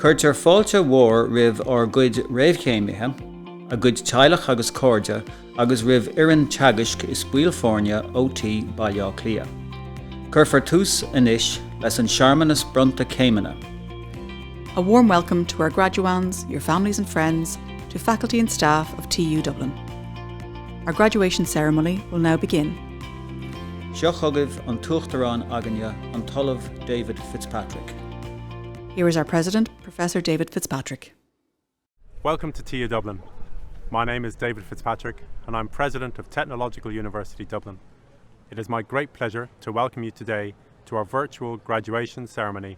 Cuirtear fáilte mhór ribh ar gcuid réamhchéimithe, a gcuid teaghlach agus cóide, agus ribh iarrainn teagaisc is buail fórne OT bailá clia. Cuirfar tús inis leis an searmanas brunta céimena. A warm welcome to our graduands, your families and friends, to faculty and staff of TU Dublin. Our graduation ceremony will now begin. Seo chugaibh an tuachtarán aganne an talamh David Fitzpatrick. Here is our President, Professor David Fitzpatrick. Welcome to TU Dublin. My name is David Fitzpatrick and I'm President of Technological University Dublin. It is my great pleasure to welcome you today to our virtual graduation ceremony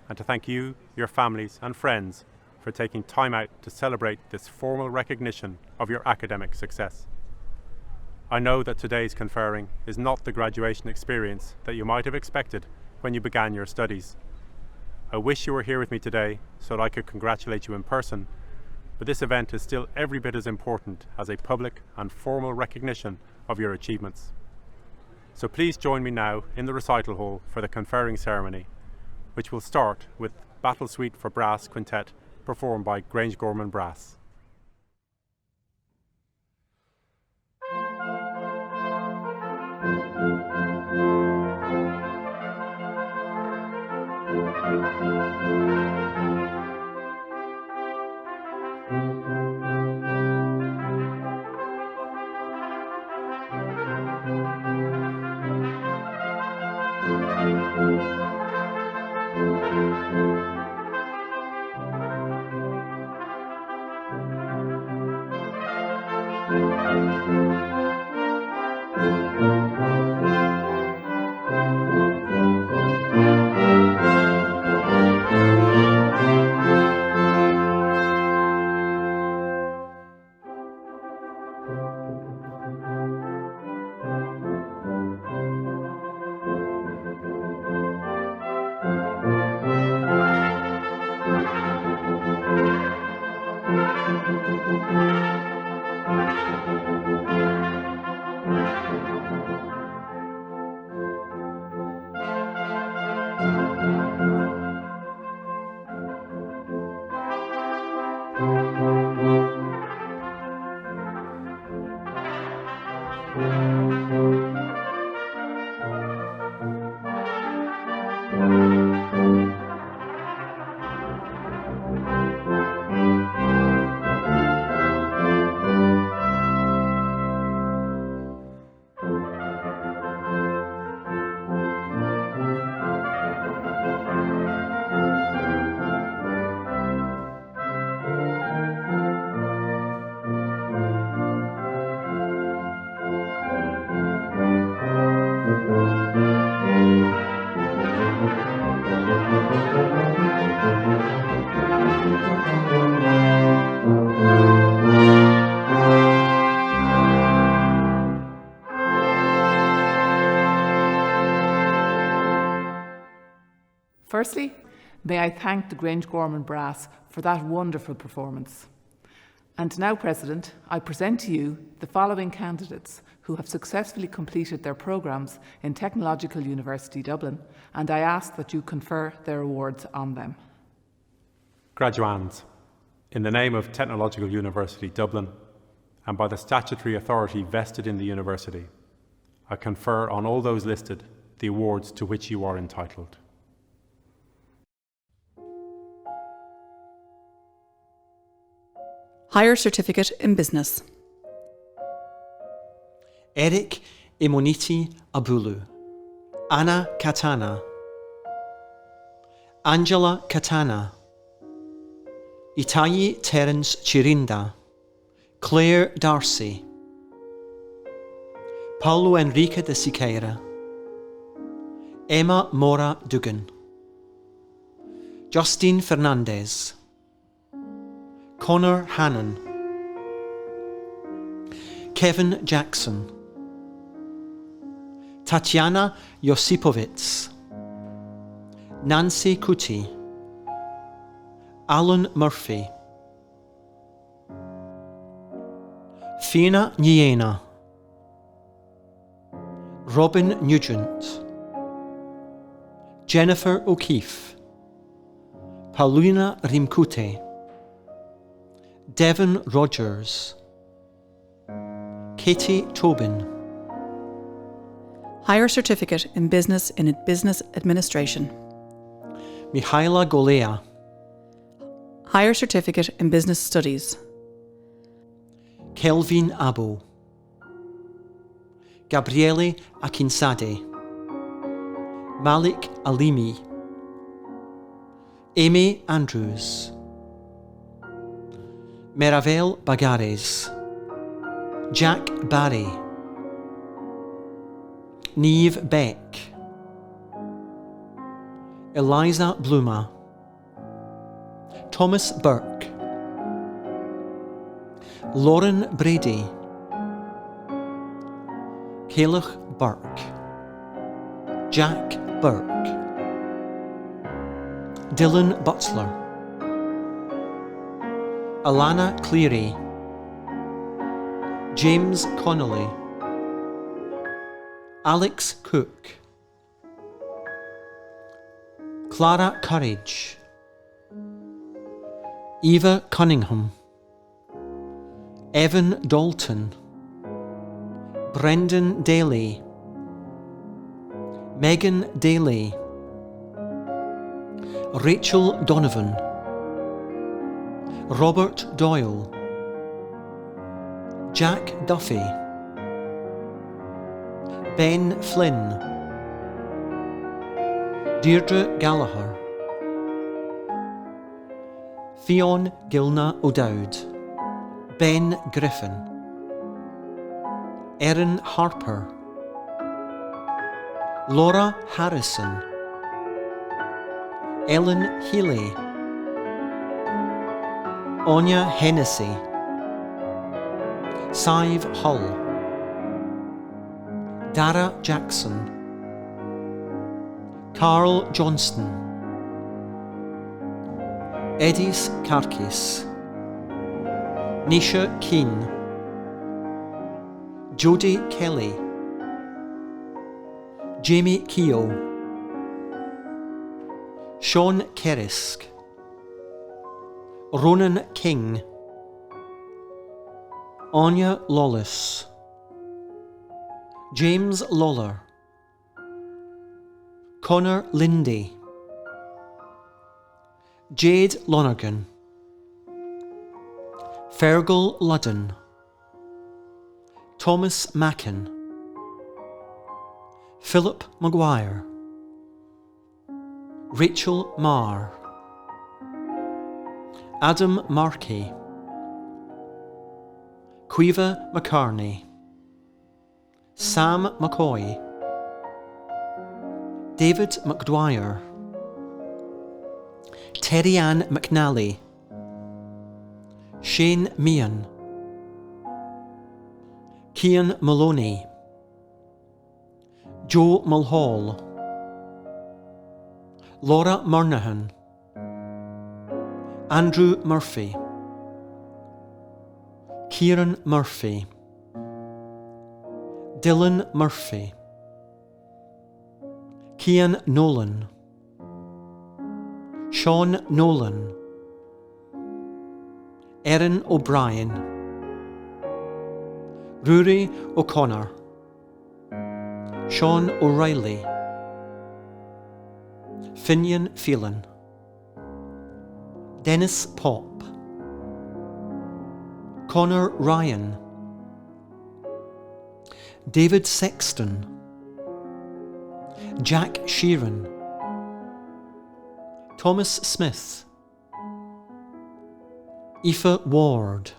and to thank you, your families and friends for taking time out to celebrate this formal recognition of your academic success. I know that today's conferring is not the graduation experience that you might have expected when you began your studies. I wish you were here with me today so that I could congratulate you in person, but this event is still every bit as important as a public and formal recognition of your achievements. So please join me now in the recital hall for the conferring ceremony, which will start with Battle Suite for Brass Quintet performed by Grangegorman Brass. Firstly, may I thank the Grangegorman Brass for that wonderful performance. And now, President, I present to you the following candidates who have successfully completed their programmes in Technological University Dublin, and I ask that you confer their awards on them. Graduands, in the name of Technological University Dublin and by the statutory authority vested in the university, I confer on all those listed the awards to which you are entitled. Higher Certificate in Business. Eric Imoniti Abulu, Anna Katana, Angela Katana, Itayi Terence Chirinda, Claire Darcy, Paulo Enrique de Siqueira, Emma Mora Dugan, Justine Fernandez, Connor Hannon, Kevin Jackson, Tatiana Josipovits, Nancy Kuti, Alan Murphy, Fiona Niena, Robin Nugent, Jennifer O'Keefe, Paulina Rimkute, Devon Rogers, Katie Tobin, Higher Certificate in Business Administration. Mihaila Golea, Higher Certificate in Business Studies. Kelvin Abo, Gabriele Akinsade, Malik Alimi, Amy Andrews, Meravel Bagares, Jack Barry, Neve Beck, Eliza Bluma, Thomas Burke, Lauren Brady, Cailach Burke, Jack Burke, Dylan Butler, Alana Cleary, James Connolly, Alex Cook, Clara Courage, Eva Cunningham, Evan Dalton, Brendan Daly, Megan Daly, Rachel Donovan, Robert Doyle, Jack Duffy, Ben Flynn, Deirdre Gallagher, Fionn Gilna O'Dowd, Ben Griffin, Erin Harper, Laura Harrison, Ellen Healy, Anya Hennessy, Sive Hull, Dara Jackson, Carl Johnston, Edis Karkis, Nisha Keane, Jodie Kelly, Jamie Keogh, Sean Kerisk, Ronan King, Anya Lawless, James Lawler, Connor Lindy, Jade Lonergan, Fergal Ludden, Thomas Mackin, Philip Maguire, Rachel Marr, Adam Markey, Quiva McCartney, Sam McCoy, David McDwyer, Terry Ann McNally, Shane Meehan, Cian Maloney, Joe Mulhall, Laura Murnahan, Andrew Murphy, Kieran Murphy, Dylan Murphy, Cian Nolan, Sean Nolan, Erin O'Brien, Rory O'Connor, Sean O'Reilly, Finian Phelan, Dennis Pop, Connor Ryan, David Sexton, Jack Sheeran, Thomas Smith, Aoife Ward,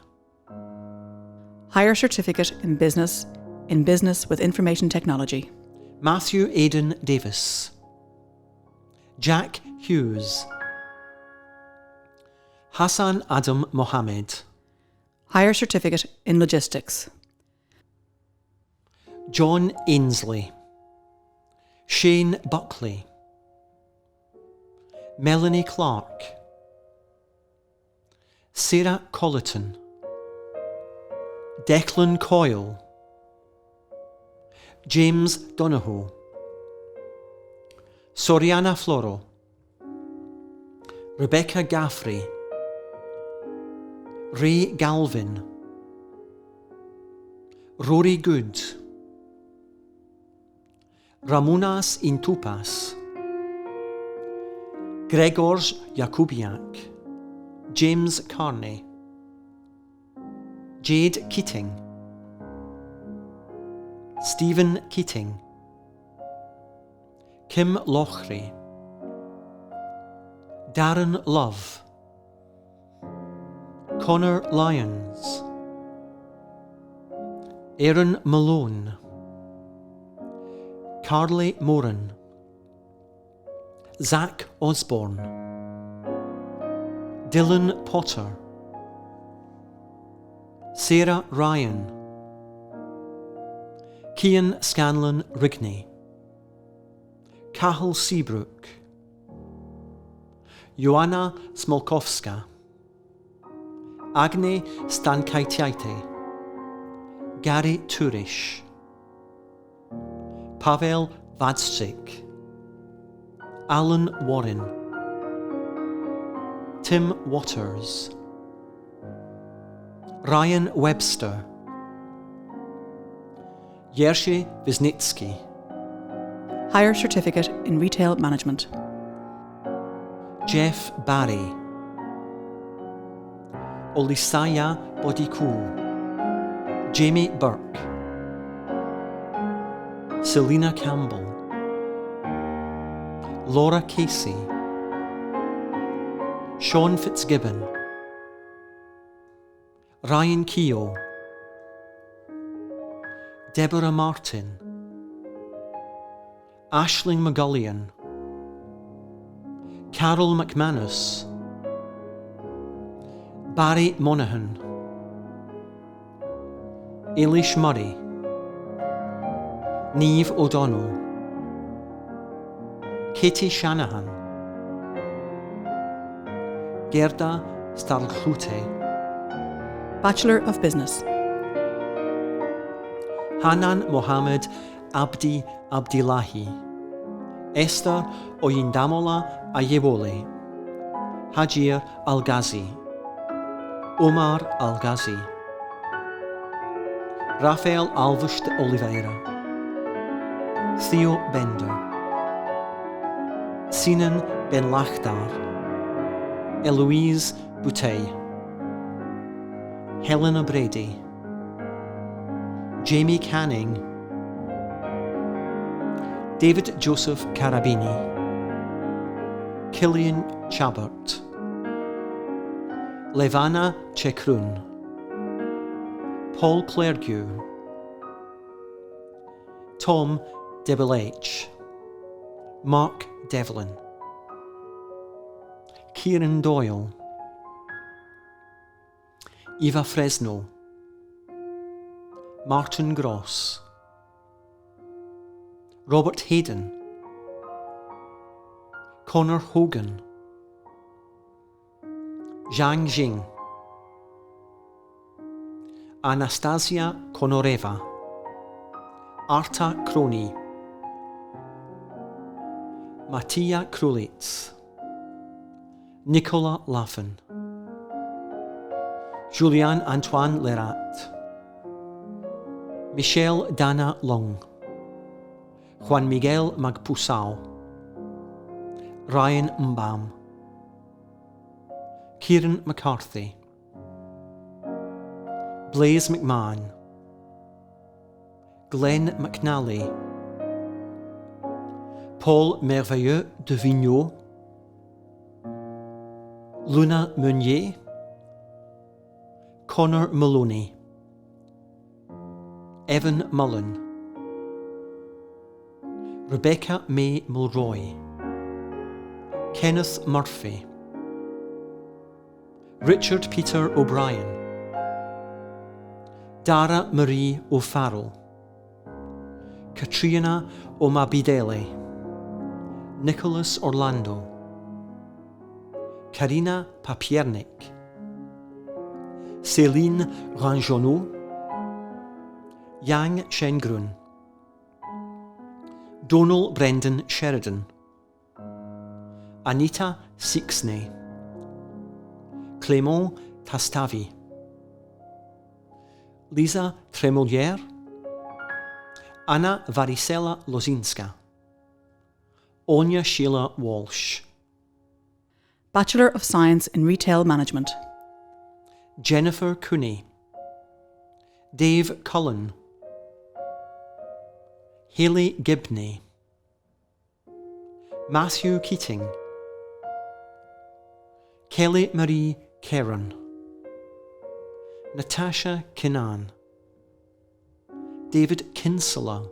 Higher Certificate in Business with Information Technology. Matthew Aidan Davis, Jack Hughes, Hassan Adam Mohammed, Higher Certificate in Logistics. John Ainsley, Shane Buckley, Melanie Clark, Sarah Colleton, Declan Coyle, James Donohoe, Soriana Floro, Rebecca Gaffrey, Ray Galvin, Rory Good, Ramonas Intupas, Gregors Jakubiak, James Carney, Jade Keating, Stephen Keating, Kim Lochry, Darren Love, Connor Lyons, Aaron Malone, Carly Moran, Zach Osborne, Dylan Potter, Sarah Ryan, Cian Scanlon Rigney, Cahill Seabrook, Joanna Smolkowska, Agne Stankaitiaite, Gary Turish, Pavel Vadsik, Alan Warren, Tim Waters, Ryan Webster, Jerzy Wisnicki, Higher Certificate in Retail Management. Jeff Barry, Olisaya Bodiku, Jamie Burke, Selena Campbell, Laura Casey, Sean Fitzgibbon, Ryan Keogh, Deborah Martin, Aisling McGullion, Carol McManus, Barry Monaghan, Eilish Murray, Niamh O'Donnell, Katie Shanahan, Gerda Starlchlute, Bachelor of Business. Hanan Mohammed Abdi Abdillahi, Esther Oyindamola Ayewole, Hajir Al-Ghazi, Omar Al-Ghazi, Rafael Alves de Oliveira, Theo Bender, Sinan Ben Lachdar, Eloise Boutet, Helena Brady, Jamie Canning, David Joseph Carabini, Killian Chabert, Levana Chekrun, Paul Clergue, Tom Debelech, Mark Devlin, Kieran Doyle, Eva Fresno, Martin Gross, Robert Hayden, Connor Hogan, Zhang Jing, Anastasia Konoreva, Arta Kroni, Mattia Krulitz, Nicola Laffin, Julian Antoine Lerat, Michelle Dana Long, Juan Miguel Magpusao, Ryan Mbam, Kieran McCarthy, Blaise McMahon, Glenn McNally, Paul Merveilleux de Vigneault, Luna Meunier, Connor Maloney, Evan Mullen, Rebecca May Mulroy, Kenneth Murphy, Richard Peter O'Brien, Dara Marie O'Farrell, Katrina Omabidele, Nicholas Orlando, Karina Papiernik, Céline Ranjonneau, Yang Shengrun, Donal Brendan Sheridan, Anita Sixney, Clément Tastavi, Lisa Tremolière, Anna Varicella Lozinska, Anya Sheila Walsh, Bachelor of Science in Retail Management, Jennifer Cooney, Dave Cullen, Hayley Gibney, Matthew Keating, Kelly Marie Caron, Natasha Kinnan, David Kinsella,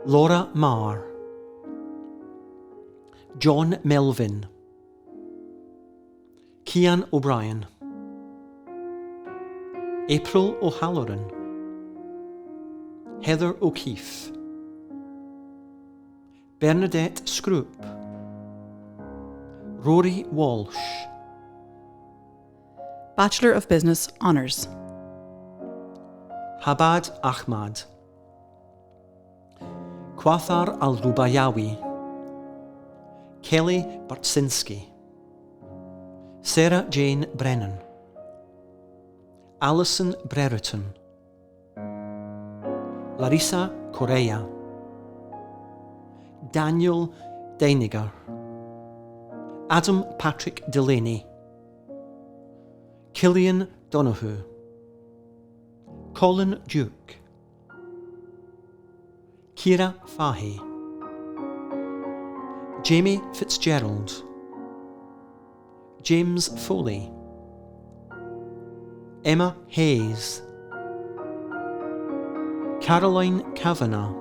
Laura Marr, John Melvin, Cian O'Brien, April O'Halloran, Heather O'Keefe, Bernadette Scroop, Rory Walsh, Bachelor of Business Honours, Habad Ahmad, Quathar Al-Rubayawi, Kelly Bartsinski, Sarah Jane Brennan, Alison Brereton, Larissa Correa, Daniel Deiniger, Adam Patrick Delaney, Killian Donoghue, Colin Duke, Kira Fahy, Jamie Fitzgerald, James Foley, Emma Hayes, Caroline Kavanagh,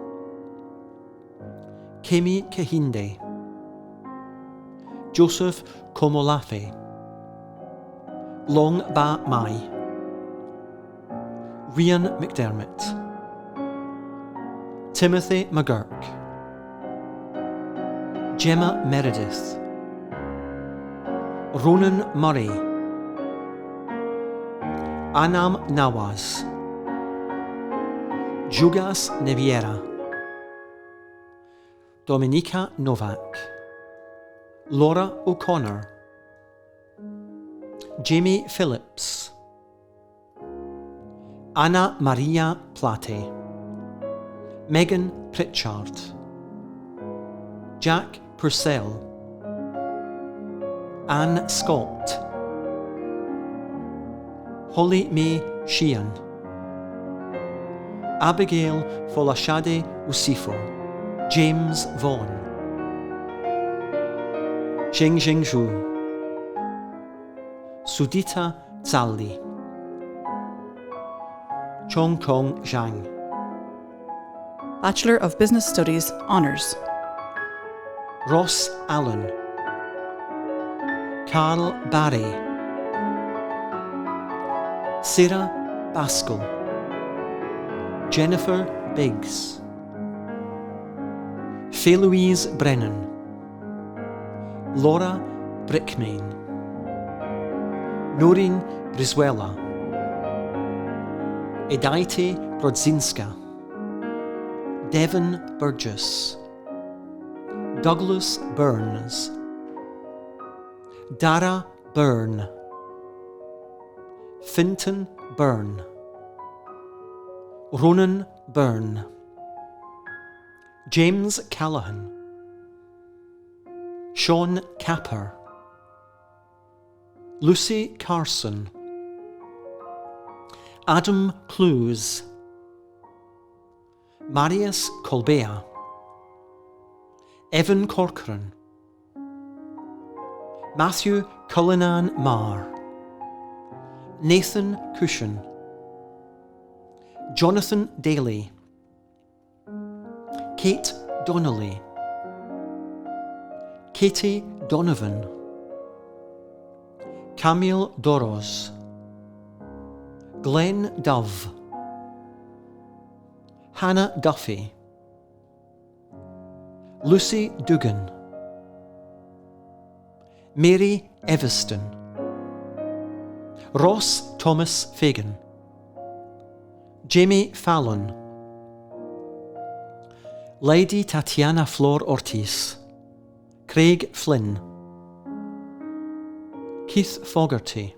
Kemi Kahinde, Joseph Komolafe, Long Ba Mai, Rhian McDermott, Timothy McGurk, Gemma Meredith, Ronan Murray, Anam Nawaz, Jugas Neviera, Dominika Novak, Laura O'Connor, Jamie Phillips, Anna Maria Plate, Megan Pritchard, Jack Purcell, Anne Scott, Holly May Sheehan, Abigail Folashade Usifo, James Vaughan, Xing Zhu, Sudita Zalli, Chong Kong Zhang, Bachelor of Business Studies Honours, Ross Allen, Carl Barry, Sarah Baskell, Jennifer Biggs, Faye Louise Brennan, Laura Brickmain, Noreen Brizuela, Edaite Brodzinska, Devon Burgess, Douglas Burns, Dara Byrne, Finton Byrne, Ronan Byrne, James Callahan, Sean Capper, Lucy Carson, Adam Clues, Marius Colbea, Evan Corcoran, Matthew Cullinan Marr, Nathan Cushion, Jonathan Daly, Kate Donnelly, Katie Donovan, Camille Doros, Glenn Dove, Hannah Duffy, Lucy Dugan, Mary Everston, Ross Thomas Fagan, Jamie Fallon, Lady Tatiana Flor Ortiz, Craig Flynn, Keith Fogarty,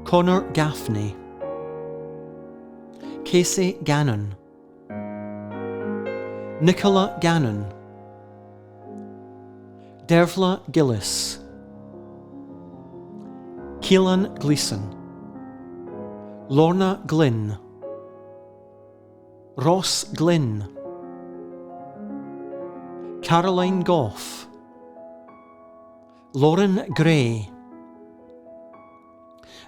Conor Gaffney, Casey Gannon, Nicola Gannon, Dervla Gillis, Keelan Gleeson, Lorna Glynn, Ross Glynn, Caroline Goff, Lauren Gray,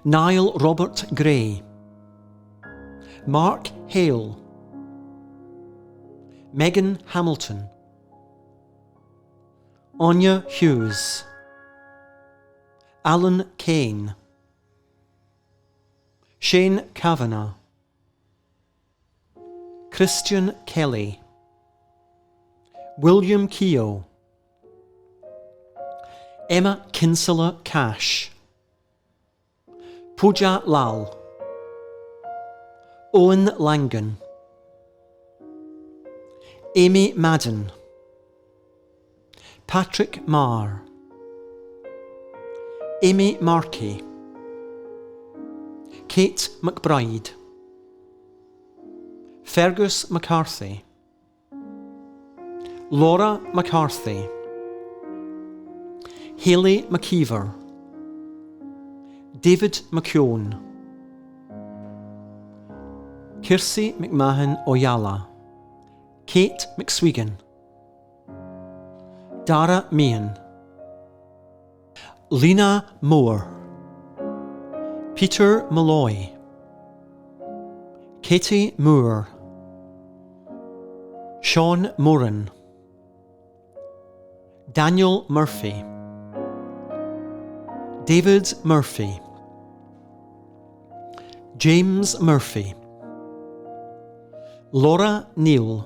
Niall Robert Gray, Mark Hale, Megan Hamilton, Anya Hughes, Alan Kane, Shane Kavanagh, Christian Kelly, William Keogh, Emma Kinsella Cash, Pooja Lal, Owen Langan, Amy Madden, Patrick Marr, Amy Markey, Kate McBride, Fergus McCarthy, Laura McCarthy, Hayley McKeever, David McKeown, Kirsty McMahon Oyala, Kate McSwegan, Dara Meehan, Lena Moore, Peter Malloy, Katie Moore, Sean Moran, Daniel Murphy, David Murphy, James Murphy, Laura Neal,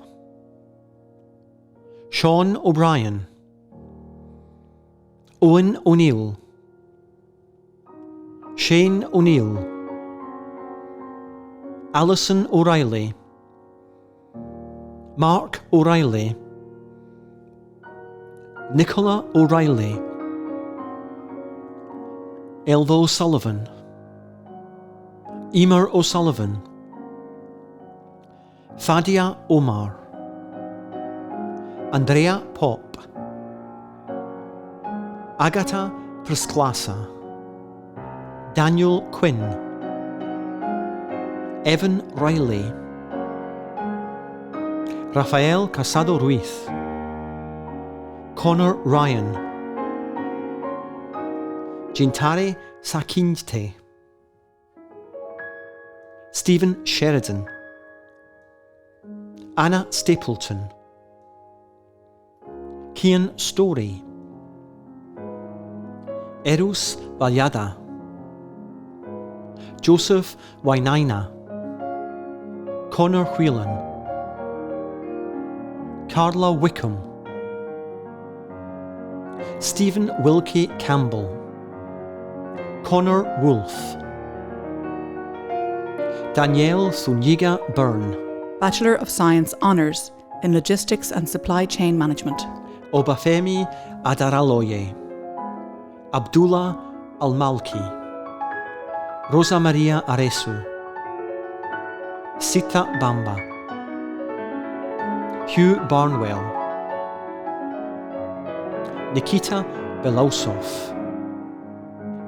Sean O'Brien, Owen O'Neill, Shane O'Neill, Alison O'Reilly, Mark O'Reilly, Nicola O'Reilly, Elvo Sullivan, Emer O'Sullivan, Fadia Omar, Andrea Pop, Agatha Prisklasa, Daniel Quinn, Evan Riley, Rafael Casado Ruiz, Connor Ryan, Jintare Sakinte, Stephen Sheridan, Anna Stapleton, Kian Story, Eros Vallada, Joseph Wainaina, Connor Whelan, Carla Wickham, Stephen Wilkie Campbell, Connor Wolfe, Danielle Zuniga Byrne, Bachelor of Science Honours in Logistics and Supply Chain Management, Obafemi Adaraloye, Abdullah Al-Malki, Rosa Maria Aresu, Sita Bamba, Hugh Barnwell, Nikita Belausov,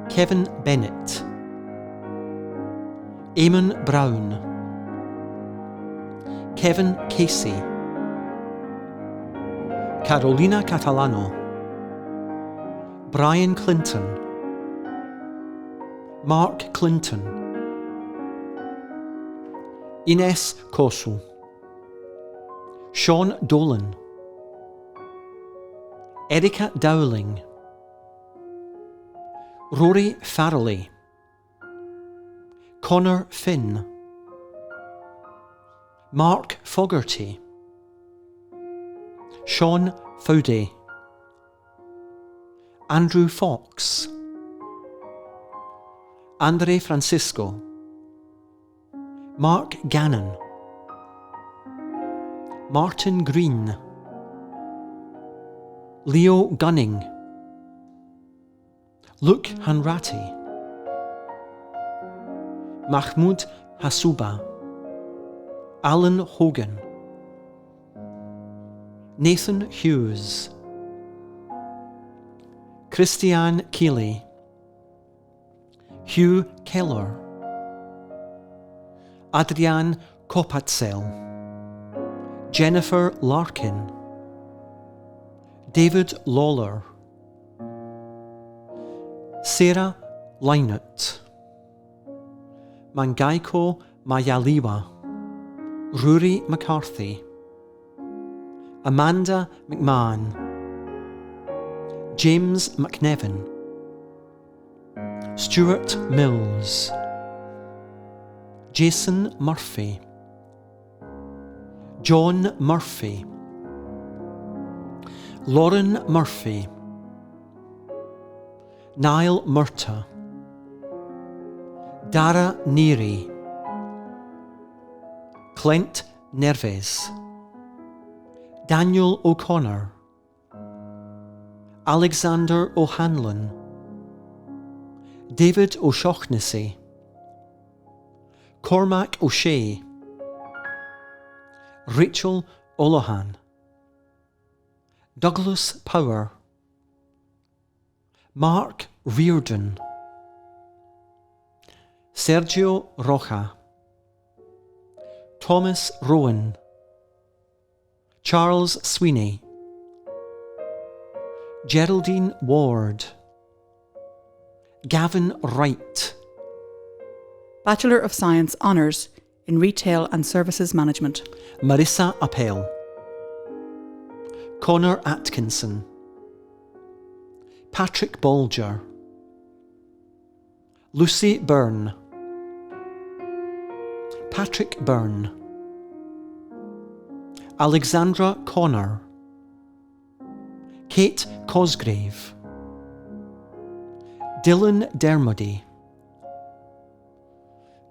Kevin Bennett, Eamon Brown, Kevin Casey, Carolina Catalano, Brian Clinton, Mark Clinton, Ines Kosu, Sean Dolan, Erica Dowling, Rory Farrelly, Connor Finn, Mark Fogarty, Sean Fouday, Andrew Fox, Andre Francisco, Mark Gannon, Martin Green, Leo Gunning, Luke Hanratty, Mahmoud Hasuba, Alan Hogan, Nathan Hughes, Christiane Keeley, Hugh Keller, Adrian Kopatzel, Jennifer Larkin, David Lawler, Sarah Lynott, Mangaiko Mayaliwa, Rory McCarthy, Amanda McMahon, James McNevin, Stuart Mills, Jason Murphy, John Murphy, Lauren Murphy, Niall Murtagh, Dara Neary, Clint Nerves, Daniel O'Connor, Alexander O'Hanlon, David O'Shaughnessy, Cormac O'Shea, Rachel Olohan, Douglas Power, Mark Reardon, Sergio Rocha, Thomas Rowan, Charles Sweeney, Geraldine Ward, Gavin Wright, Bachelor of Science Honours in Retail and Services Management, Marissa Appel, Connor Atkinson, Patrick Bolger, Lucy Byrne, Patrick Byrne, Alexandra Connor, Kate Cosgrave, Dylan Dermody,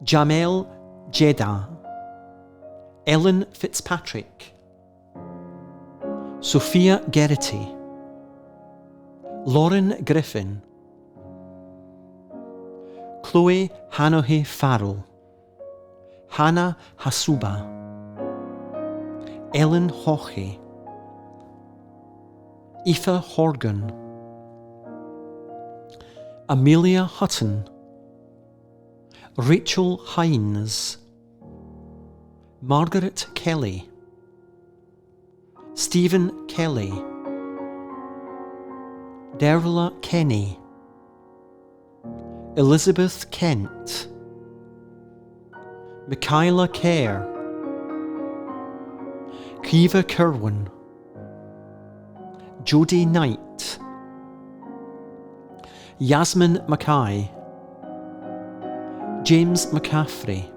Jamel Jeddah, Ellen Fitzpatrick, Sophia Geraghty, Lauren Griffin, Chloe Hanohe Farrell, Hannah Hasuba, Ellen Hoche, Aoife Horgan, Amelia Hutton, Rachel Hines, Margaret Kelly, Stephen Kelly, Derla Kenny, Elizabeth Kent, Michaela Kerr, Kiva Kerwin, Jodie Knight, Yasmin Mackay, James McCaffrey,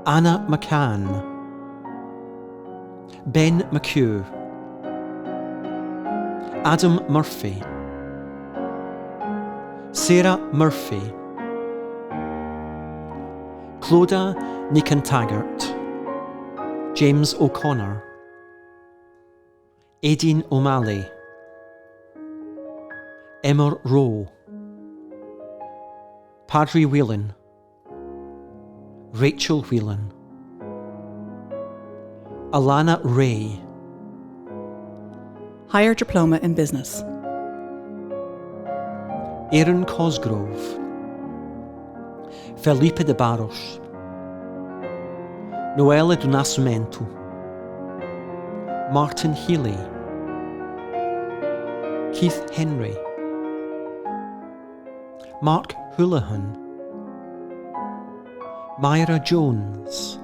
Anna McCann, Ben McHugh, Adam Murphy, Sarah Murphy, Clodagh Nican-Taggart, James O'Connor, Aideen O'Malley, Emma Rowe, Padri Whelan, Rachel Whelan, Alana Ray, Higher Diploma in Business, Aaron Cosgrove, Felipe de Barros, Noela do Nascimento, Martin Healy, Keith Henry, Mark Houlihan, Myra Jones,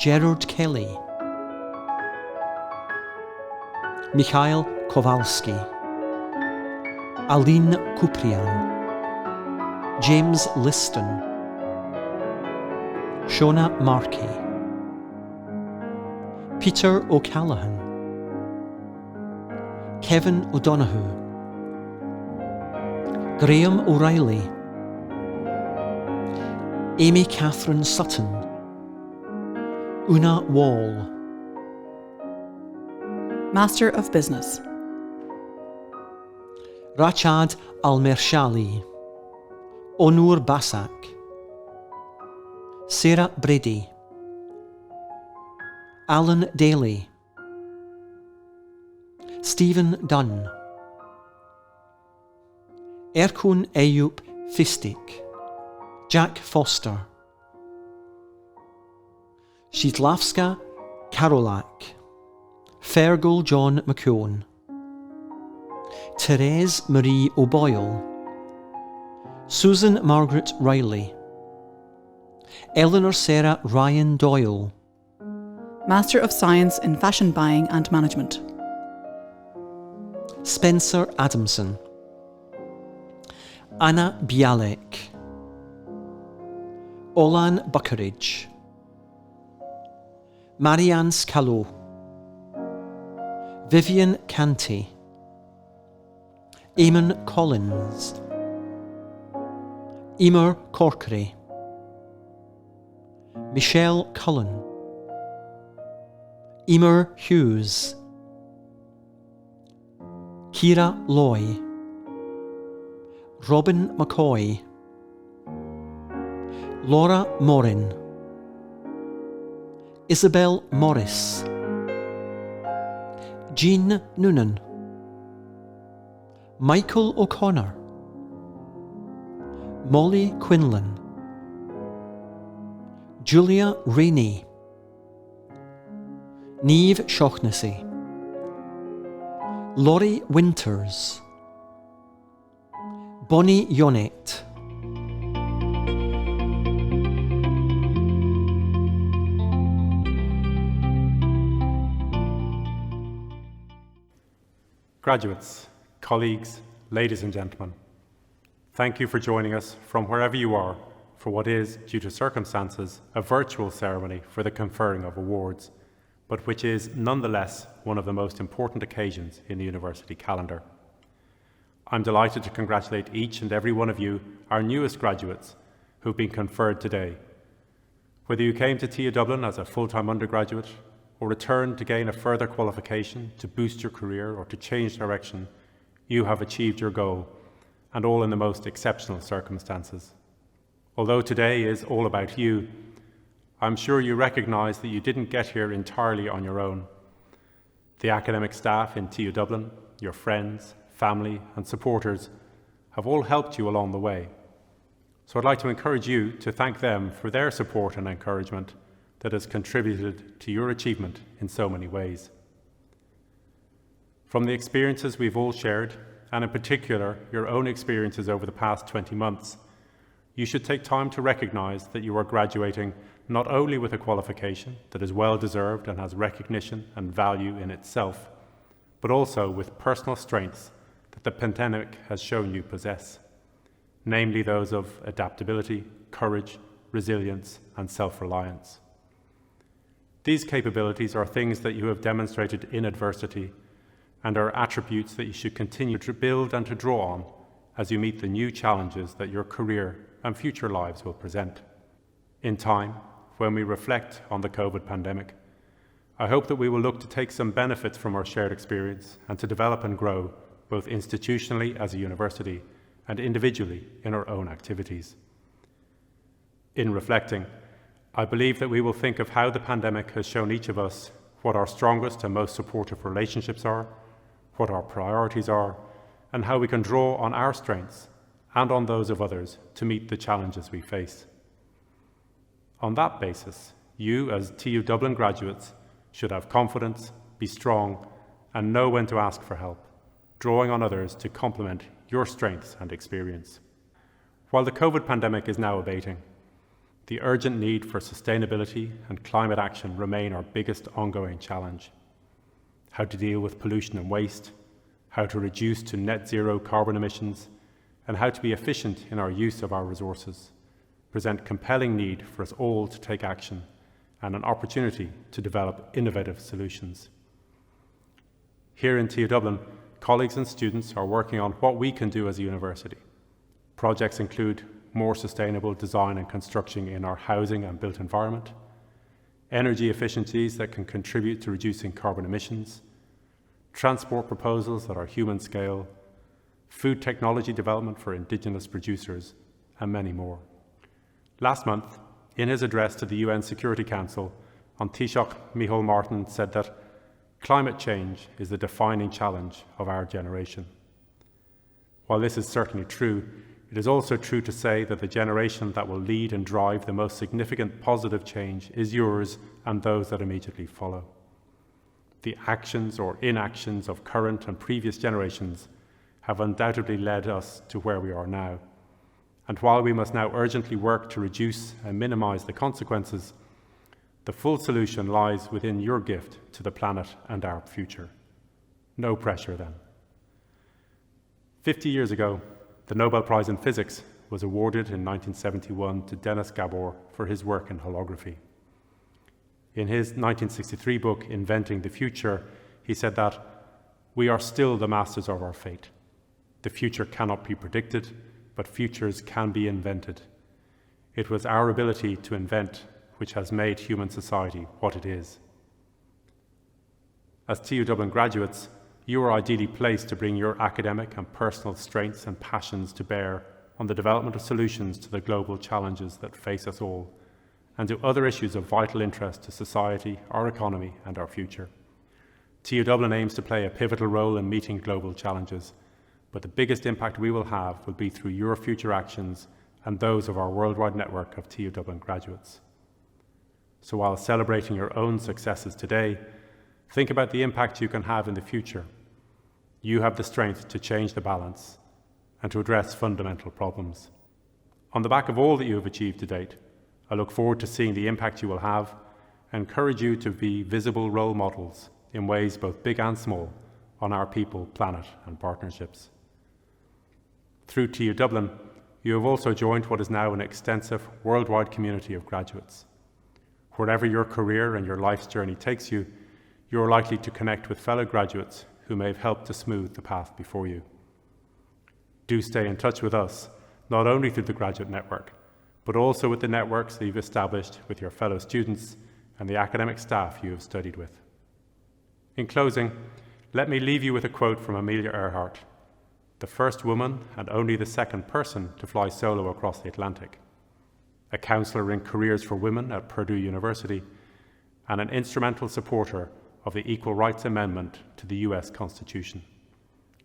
Gerard Kelly, Mikhail Kowalski, Aline Kuprian, James Liston, Shona Markey, Peter O'Callaghan, Kevin O'Donoghue, Graham O'Reilly, Amy Catherine Sutton, Una Wall, Master of Business, Rachad Al-Mershali, Onur Basak, Sarah Brady, Alan Daly, Stephen Dunn, Erkun Eyüp Fistik, Jack Foster, Shidlavska Karolak, Fergal John McKeown, Therese Marie O'Boyle, Susan Margaret Riley, Eleanor Sarah Ryan Doyle, Master of Science in Fashion Buying and Management, Spencer Adamson, Anna Bialek, Olan Buckeridge, Marianne Scallo, Vivian Canty, Eamon Collins, Emer Corkery, Michelle Cullen, Emer Hughes, Kira Loy, Robin McCoy, Laura Morin, Isabel Morris, Jean Noonan, Michael O'Connor, Molly Quinlan, Julia Rainey, Niamh Shaughnessy, Laurie Winters, Bonnie Yonnet, Graduates, colleagues, ladies and gentlemen, thank you for joining us from wherever you are for what is, due to circumstances, a virtual ceremony for the conferring of awards, but which is nonetheless one of the most important occasions in the university calendar. I'm delighted to congratulate each and every one of you, our newest graduates, who've been conferred today. Whether you came to TU Dublin as a full-time undergraduate, or returned to gain a further qualification, to boost your career, or to change direction, you have achieved your goal, and all in the most exceptional circumstances. Although today is all about you, I'm sure you recognise that you didn't get here entirely on your own. The academic staff in TU Dublin, your friends, family and supporters have all helped you along the way. So I'd like to encourage you to thank them for their support and encouragement that has contributed to your achievement in so many ways. From the experiences we've all shared, and in particular your own experiences over the past 20 months, you should take time to recognise that you are graduating not only with a qualification that is well deserved and has recognition and value in itself, but also with personal strengths that the pandemic has shown you possess, namely those of adaptability, courage, resilience and self-reliance. These capabilities are things that you have demonstrated in adversity and are attributes that you should continue to build and to draw on as you meet the new challenges that your career and future lives will present. In time, when we reflect on the COVID pandemic, I hope that we will look to take some benefits from our shared experience and to develop and grow both institutionally as a university and individually in our own activities. In reflecting, I believe that we will think of how the pandemic has shown each of us what our strongest and most supportive relationships are, what our priorities are, and how we can draw on our strengths and on those of others to meet the challenges we face. On that basis, you as TU Dublin graduates should have confidence, be strong, and know when to ask for help, drawing on others to complement your strengths and experience. While the COVID pandemic is now abating, the urgent need for sustainability and climate action remain our biggest ongoing challenge. How to deal with pollution and waste, how to reduce to net zero carbon emissions, and how to be efficient in our use of our resources present compelling need for us all to take action and an opportunity to develop innovative solutions. Here in TU Dublin, colleagues and students are working on what we can do as a university. Projects include more sustainable design and construction in our housing and built environment, energy efficiencies that can contribute to reducing carbon emissions, transport proposals that are human scale, food technology development for Indigenous producers, and many more. Last month, in his address to the UN Security Council, on Taoiseach Micheál Martin said that climate change is the defining challenge of our generation. While this is certainly true, it is also true to say that the generation that will lead and drive the most significant positive change is yours and those that immediately follow. The actions or inactions of current and previous generations have undoubtedly led us to where we are now. And while we must now urgently work to reduce and minimise the consequences, the full solution lies within your gift to the planet and our future. No pressure then. 50 years ago, the Nobel Prize in Physics was awarded in 1971 to Denis Gabor for his work in holography. In his 1963 book, Inventing the Future, he said that we are still the masters of our fate. The future cannot be predicted, but futures can be invented. It was our ability to invent which has made human society what it is. As TU Dublin graduates, you are ideally placed to bring your academic and personal strengths and passions to bear on the development of solutions to the global challenges that face us all, and to other issues of vital interest to society, our economy, and our future. TU Dublin aims to play a pivotal role in meeting global challenges, but the biggest impact we will have will be through your future actions and those of our worldwide network of TU Dublin graduates. So while celebrating your own successes today, think about the impact you can have in the future. You have the strength to change the balance and to address fundamental problems. On the back of all that you have achieved to date, I look forward to seeing the impact you will have and encourage you to be visible role models in ways both big and small on our people, planet, and partnerships. Through TU Dublin, you have also joined what is now an extensive worldwide community of graduates. Wherever your career and your life's journey takes you, you are likely to connect with fellow graduates who may have helped to smooth the path before you. Do stay in touch with us, not only through the graduate network, but also with the networks that you've established with your fellow students and the academic staff you have studied with. In closing, let me leave you with a quote from Amelia Earhart, the first woman and only the second person to fly solo across the Atlantic, a counsellor in careers for women at Purdue University, and an instrumental supporter of the Equal Rights Amendment to the US Constitution.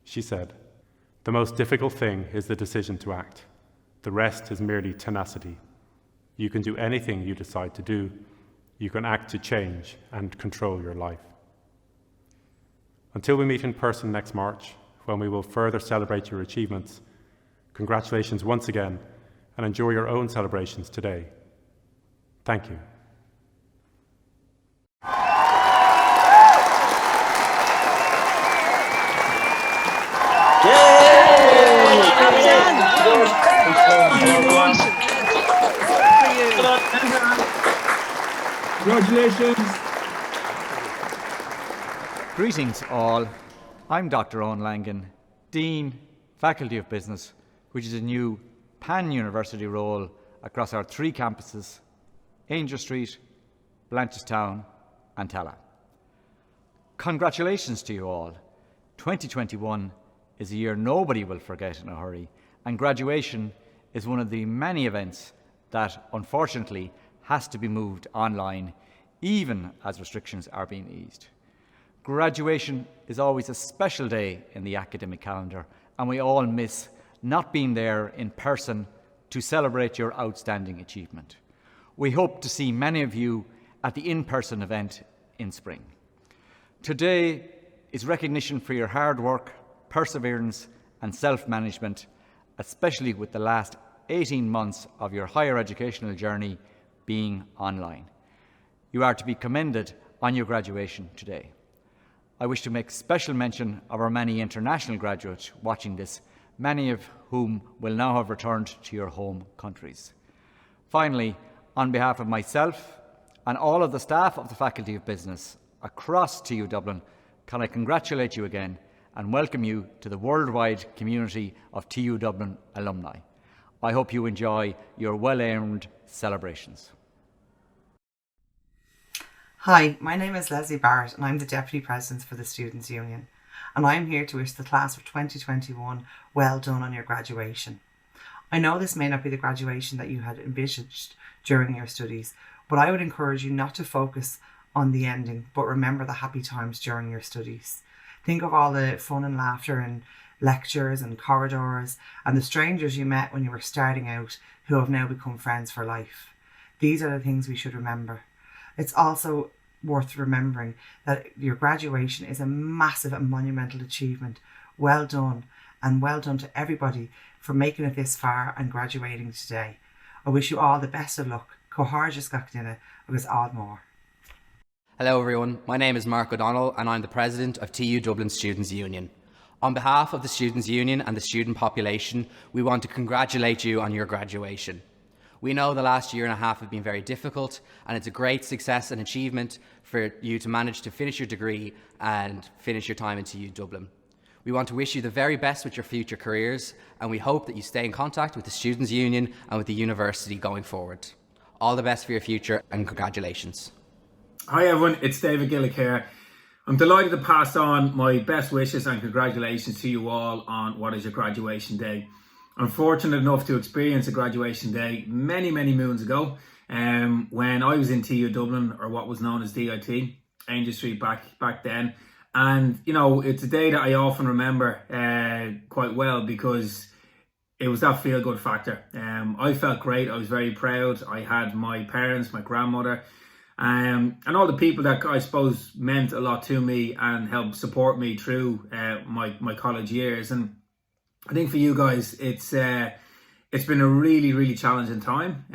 She said, "The most difficult thing is the decision to act. The rest is merely tenacity. You can do anything you decide to do. You can act to change and control your life." Until we meet in person next March, when we will further celebrate your achievements, congratulations once again, and enjoy your own celebrations today. Thank you. Congratulations. Greetings all. I'm Dr. Owen Langan, Dean, Faculty of Business, which is a new pan-university role across our three campuses, Ainger Street, Blanchardstown and Tala. Congratulations to you all. 2021 is a year nobody will forget in a hurry, and graduation is one of the many events that unfortunately has to be moved online, even as restrictions are being eased. Graduation is always a special day in the academic calendar, and we all miss not being there in person to celebrate your outstanding achievement. We hope to see many of you at the in-person event in spring. Today is recognition for your hard work, perseverance and self-management, especially with the last 18 months of your higher educational journey being online. You are to be commended on your graduation today. I wish to make special mention of our many international graduates watching this, many of whom will now have returned to your home countries. Finally, on behalf of myself and all of the staff of the Faculty of Business across TU Dublin, can I congratulate you again and welcome you to the worldwide community of TU Dublin alumni. I hope you enjoy your well-earned celebrations. Hi, my name is Leslie Barrett and I'm the Deputy President for the Students' Union. and I'm here to wish the class of 2021 well done on your graduation. I know this may not be the graduation that you had envisaged during your studies, but I would encourage you not to focus on the ending, but remember the happy times during your studies. Think of all the fun and laughter in lectures and corridors, and the strangers you met when you were starting out who have now become friends for life. These are the things we should remember. It's also worth remembering that your graduation is a massive and monumental achievement. Well done, and well done to everybody for making it this far and graduating today. I wish you all the best of luck. Coharjas gachdine agus Ardmore. Hello everyone, my name is Mark O'Donnell and I'm the President of TU Dublin Students' Union. On behalf of the Students' Union and the student population, we want to congratulate you on your graduation. We know the last year and a half have been very difficult, and it's a great success and achievement for you to manage to finish your degree and finish your time in TU Dublin. We want to wish you the very best with your future careers, and we hope that you stay in contact with the Students' Union and with the university going forward. All the best for your future, and congratulations. Hi everyone, it's David Gillick here. I'm delighted to pass on my best wishes and congratulations to you all on what is your graduation day. I'm fortunate enough to experience a graduation day many moons ago when I was in TU Dublin, or what was known as DIT, Angel Street back then. And you know, it's a day that I often remember quite well because it was that feel-good factor. I felt great, I was very proud. I had my parents, my grandmother, and all the people that I suppose meant a lot to me and helped support me through my college years. And I think for you guys, it's been a really challenging time.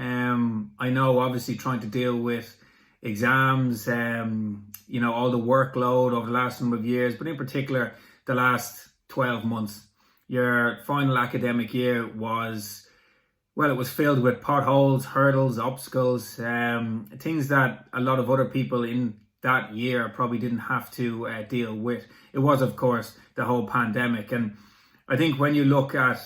I know obviously trying to deal with exams, you know, all the workload over the last number of years, but in particular the last 12 months. Your final academic year was, well, it was filled with potholes, hurdles, obstacles, things that a lot of other people in that year probably didn't have to deal with. It was, of course, the whole pandemic. And I think when you look at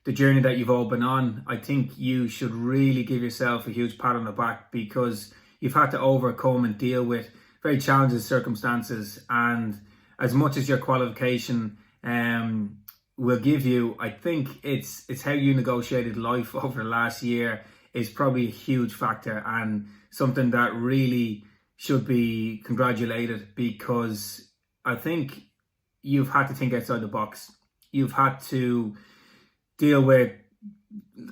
the journey that you've all been on, I think you should really give yourself a huge pat on the back because you've had to overcome and deal with very challenging circumstances. And as much as your qualification will give you, I think it's how you negotiated life over the last year is probably a huge factor and something that really should be congratulated, because I think you've had to think outside the box. You've had to deal with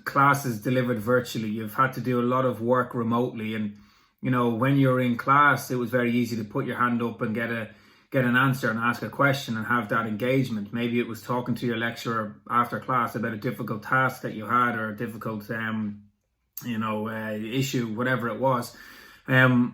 classes delivered virtually. You've had to do a lot of work remotely. And, you know, when you're in class, it was very easy to put your hand up and get an answer and ask a question and have that engagement. Maybe it was talking to your lecturer after class about a difficult task that you had or a difficult, issue, whatever it was. And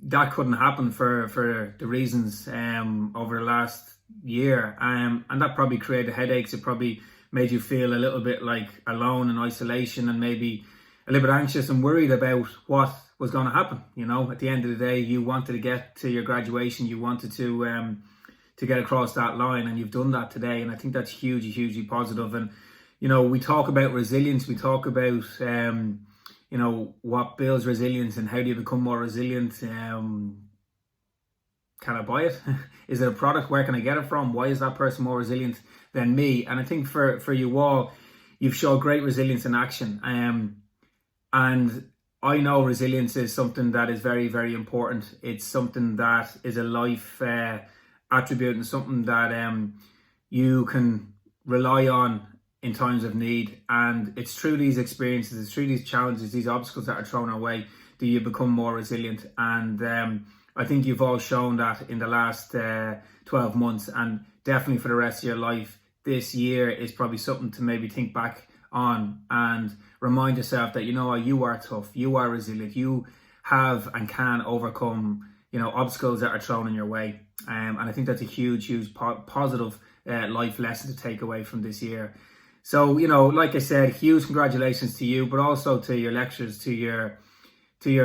that couldn't happen for the reasons over the last year, and that probably created headaches. It probably made you feel a little bit like alone in isolation and maybe a little bit anxious and worried about what was going to happen. You know, at the end of the day, you wanted to get to your graduation, you wanted to get across that line, and you've done that today, and I think that's hugely positive. And you know, we talk about resilience, we talk about you know, what builds resilience and how do you become more resilient. Can I buy it? Is it a product? Where can I get it from? Why is that person more resilient than me? And I think for you all, you've shown great resilience in action. And I know resilience is something that is very important. It's something that is a life attribute and something that you can rely on in times of need. And it's through these experiences, it's through these challenges, these obstacles that are thrown our way, that you become more resilient. And I think you've all shown that in the last 12 months, and definitely for the rest of your life. This year is probably something to maybe think back on and remind yourself that, you know, you are tough, you are resilient, you have and can overcome, you know, obstacles that are thrown in your way. And I think that's a huge positive life lesson to take away from this year. So, you know, like I said, huge congratulations to you, but also to your lecturers, to your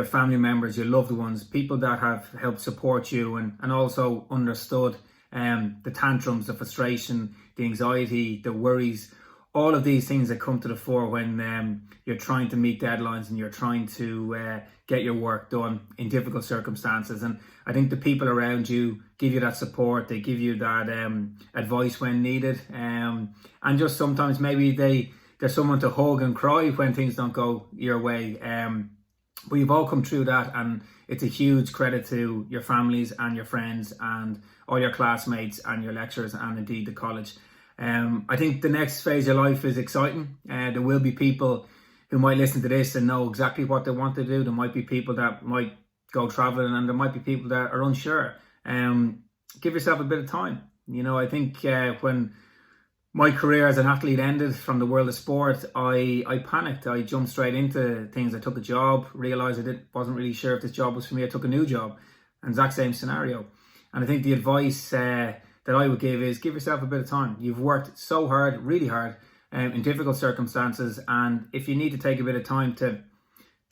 family members, your loved ones, people that have helped support you and also understood the tantrums, the frustration, the anxiety, the worries, all of these things that come to the fore when you're trying to meet deadlines and you're trying to get your work done in difficult circumstances. And I think the people around you give you that support, they give you that advice when needed, and just sometimes maybe there's someone to hug and cry when things don't go your way. But you've all come through that, and it's a huge credit to your families and your friends and all your classmates and your lecturers and indeed the college. I think the next phase of life is exciting. There will be people who might listen to this and know exactly what they want to do. There might be people that might go traveling, and there might be people that are unsure. Give yourself a bit of time. You know, I think when my career as an athlete ended from the world of sport, I panicked. I jumped straight into things. I took a job, realised wasn't really sure if this job was for me. I took a new job, and exact same scenario. And I think the advice that I would give is give yourself a bit of time. You've worked so hard, really hard, in difficult circumstances, and if you need to take a bit of time to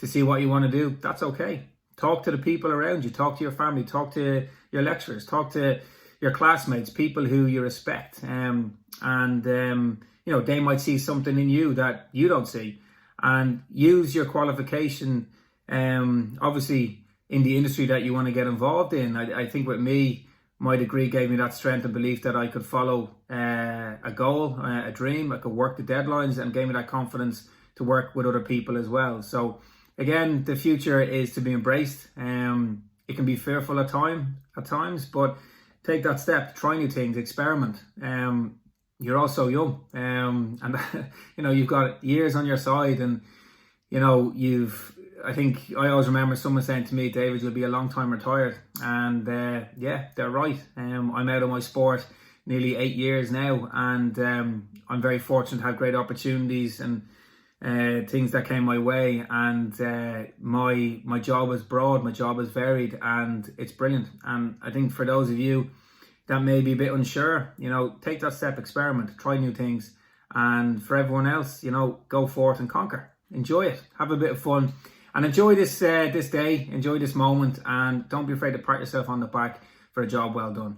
see what you want to do, that's okay. Talk to the people around you, talk to your family, talk to your lecturers, talk to your classmates, people who you respect, and you know, they might see something in you that you don't see, and use your qualification obviously in the industry that you want to get involved in. I think with me, my degree gave me that strength and belief that I could follow a goal, a dream. I could work the deadlines, and gave me that confidence to work with other people as well. So again, the future is to be embraced. It can be fearful at times, but take that step, try new things, experiment. You're also young, and you know, you've got years on your side, and you know, I think I always remember someone saying to me, David, you'll be a long time retired. And yeah, they're right. I'm out of my sport nearly 8 years now, and I'm very fortunate to have great opportunities and things that came my way. And my job is broad, my job is varied, and it's brilliant. And I think for those of you that may be a bit unsure, you know, take that step, experiment, try new things. And for everyone else, you know, go forth and conquer. Enjoy it, have a bit of fun. And enjoy this day, enjoy this moment, and don't be afraid to pat yourself on the back for a job well done.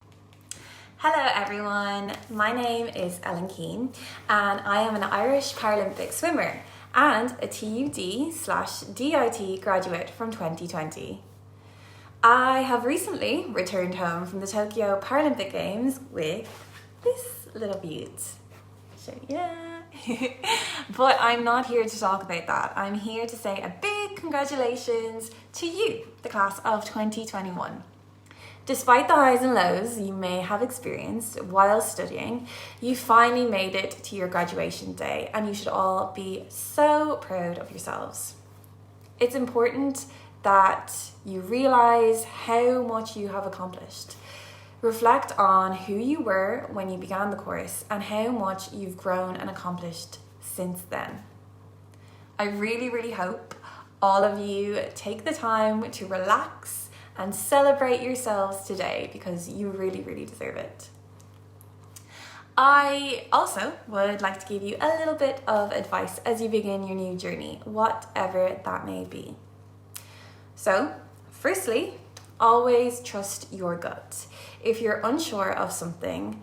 Hello everyone, my name is Ellen Keane, and I am an Irish Paralympic swimmer and a TUD/DIT graduate from 2020. I have recently returned home from the Tokyo Paralympic Games with this little beaut. So yeah. But I'm not here to talk about that. I'm here to say a big congratulations to you, the class of 2021. Despite the highs and lows you may have experienced while studying, you finally made it to your graduation day, and you should all be so proud of yourselves. It's important that you realise how much you have accomplished. Reflect on who you were when you began the course and how much you've grown and accomplished since then. I really, really hope all of you take the time to relax and celebrate yourselves today, because you really, really deserve it. I also would like to give you a little bit of advice as you begin your new journey, whatever that may be. So, firstly, always trust your gut. If you're unsure of something,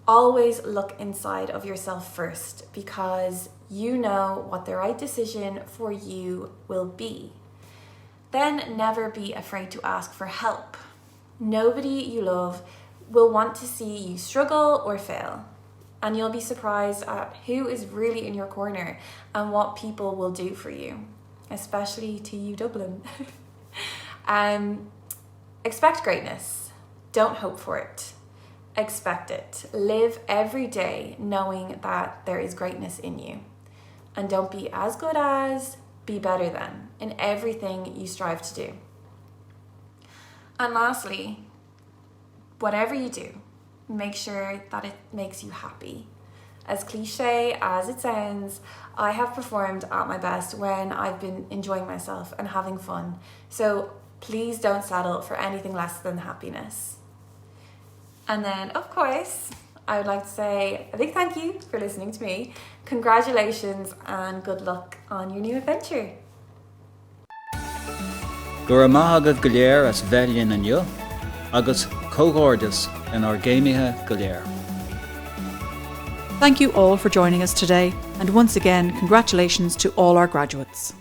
always look inside of yourself first, because you know what the right decision for you will be. Then never be afraid to ask for help. Nobody you love will want to see you struggle or fail, and you'll be surprised at who is really in your corner and what people will do for you, especially TU Dublin. Expect greatness. Don't hope for it. Expect it. Live every day knowing that there is greatness in you. And don't be as good as, be better than in everything you strive to do. And lastly, whatever you do, make sure that it makes you happy. As cliche as it sounds, I have performed at my best when I've been enjoying myself and having fun. So please don't settle for anything less than happiness. And then, of course, I would like to say a big thank you for listening to me. Congratulations and good luck on your new adventure. Gur maithagad go léir as bheilíonn inniu, agus cógordas in our géimithe go léir. Thank you all for joining us today, and once again, congratulations to all our graduates.